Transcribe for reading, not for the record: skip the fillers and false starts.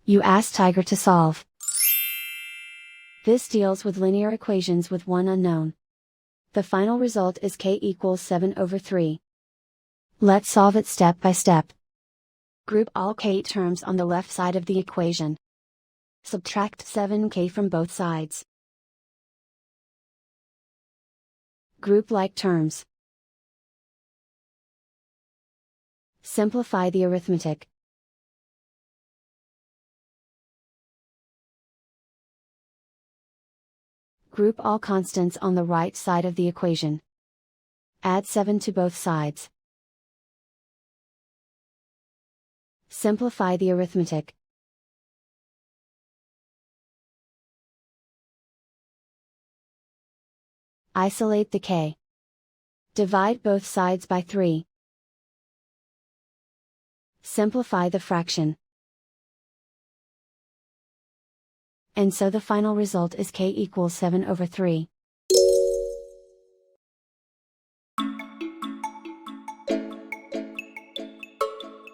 You ask Tiger to solve. This deals with linear equations with one unknown. The final result is k equals 7 over 3. Let's solve it step by step. Group all k terms on the left side of the equation. Subtract 7k from both sides. Group like terms. Simplify the arithmetic. Group all constants on the right side of the equation. Add 7 to both sides. Simplify the arithmetic. Isolate the k. Divide both sides by 3. Simplify the fraction. And so the final result is k equals 7 over 3.